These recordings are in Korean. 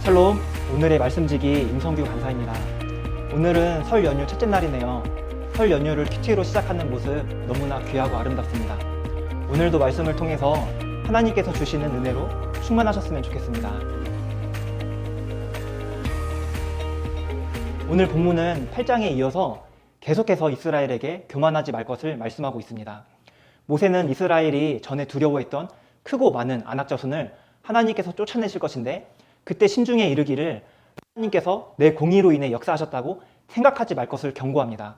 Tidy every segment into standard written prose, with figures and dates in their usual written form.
샬롬, 오늘의 말씀지기 임성규 간사입니다. 오늘은 설 연휴 첫째 날이네요. 설 연휴를 큐티로 시작하는 모습 너무나 귀하고 아름답습니다. 오늘도 말씀을 통해서 하나님께서 주시는 은혜로 충만하셨으면 좋겠습니다. 오늘 본문은 8장에 이어서 계속해서 이스라엘에게 교만하지 말 것을 말씀하고 있습니다. 모세는 이스라엘이 전에 두려워했던 크고 많은 아낙 자손을 하나님께서 쫓아내실 것인데, 그때 심중에 이르기를 하나님께서 내 공의로 인해 역사하셨다고 생각하지 말 것을 경고합니다.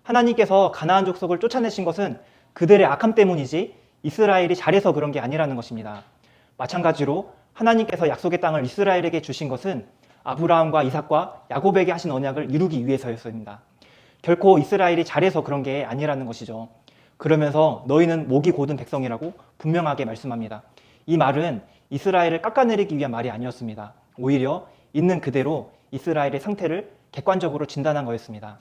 하나님께서 가나안 족속을 쫓아내신 것은 그들의 악함 때문이지 이스라엘이 잘해서 그런 게 아니라는 것입니다. 마찬가지로 하나님께서 약속의 땅을 이스라엘에게 주신 것은 아브라함과 이삭과 야곱에게 하신 언약을 이루기 위해서였습니다. 결코 이스라엘이 잘해서 그런 게 아니라는 것이죠. 그러면서 너희는 목이 곧은 백성이라고 분명하게 말씀합니다. 이 말은 이스라엘을 깎아내리기 위한 말이 아니었습니다. 오히려 있는 그대로 이스라엘의 상태를 객관적으로 진단한 거였습니다.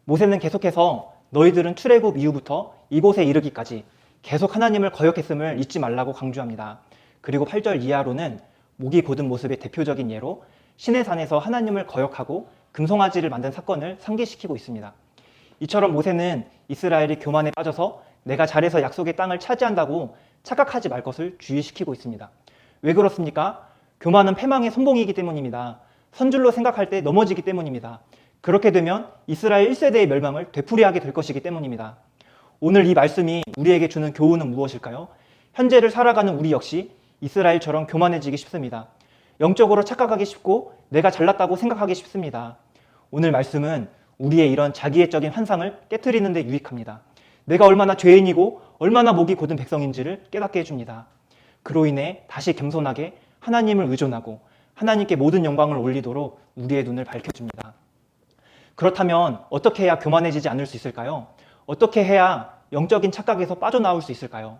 모세는 계속해서 너희들은 출애굽 이후부터 이곳에 이르기까지 계속 하나님을 거역했음을 잊지 말라고 강조합니다. 그리고 8절 이하로는 목이 곧은 모습의 대표적인 예로 시내산에서 하나님을 거역하고 금송아지를 만든 사건을 상기시키고 있습니다. 이처럼 모세는 이스라엘이 교만에 빠져서 내가 잘해서 약속의 땅을 차지한다고 착각하지 말 것을 주의시키고 있습니다. 왜 그렇습니까? 교만은 패망의 선봉이기 때문입니다. 선줄로 생각할 때 넘어지기 때문입니다. 그렇게 되면 이스라엘 1세대의 멸망을 되풀이하게 될 것이기 때문입니다. 오늘 이 말씀이 우리에게 주는 교훈은 무엇일까요? 현재를 살아가는 우리 역시 이스라엘처럼 교만해지기 쉽습니다. 영적으로 착각하기 쉽고 내가 잘났다고 생각하기 쉽습니다. 오늘 말씀은 우리의 이런 자기애적인 환상을 깨트리는 데 유익합니다. 내가 얼마나 죄인이고 얼마나 목이 곧은 백성인지를 깨닫게 해줍니다. 그로 인해 다시 겸손하게 하나님을 의존하고 하나님께 모든 영광을 올리도록 우리의 눈을 밝혀줍니다. 그렇다면 어떻게 해야 교만해지지 않을 수 있을까요? 어떻게 해야 영적인 착각에서 빠져나올 수 있을까요?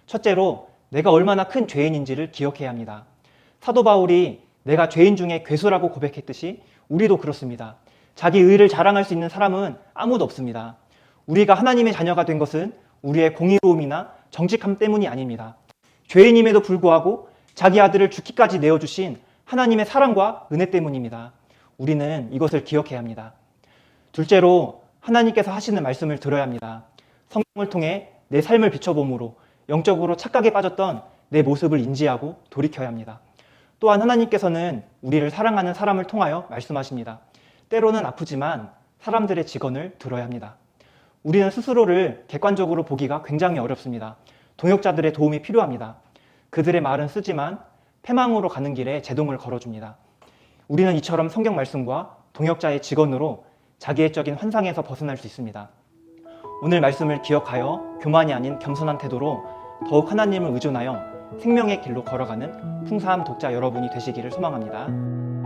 첫째로 내가 얼마나 큰 죄인인지를 기억해야 합니다. 사도 바울이 내가 죄인 중에 괴수라고 고백했듯이 우리도 그렇습니다. 자기 의를 자랑할 수 있는 사람은 아무도 없습니다. 우리가 하나님의 자녀가 된 것은 우리의 공의로움이나 정직함 때문이 아닙니다. 죄인임에도 불구하고 자기 아들을 죽기까지 내어주신 하나님의 사랑과 은혜 때문입니다. 우리는 이것을 기억해야 합니다. 둘째로 하나님께서 하시는 말씀을 들어야 합니다. 성경을 통해 내 삶을 비춰봄으로 영적으로 착각에 빠졌던 내 모습을 인지하고 돌이켜야 합니다. 또한 하나님께서는 우리를 사랑하는 사람을 통하여 말씀하십니다. 때로는 아프지만 사람들의 직언을 들어야 합니다. 우리는 스스로를 객관적으로 보기가 굉장히 어렵습니다. 동역자들의 도움이 필요합니다. 그들의 말은 쓰지만 패망으로 가는 길에 제동을 걸어줍니다. 우리는 이처럼 성경 말씀과 동역자의 직언으로 자기애적인 환상에서 벗어날 수 있습니다. 오늘 말씀을 기억하여 교만이 아닌 겸손한 태도로 더욱 하나님을 의존하여 생명의 길로 걸어가는 풍사함 독자 여러분이 되시기를 소망합니다.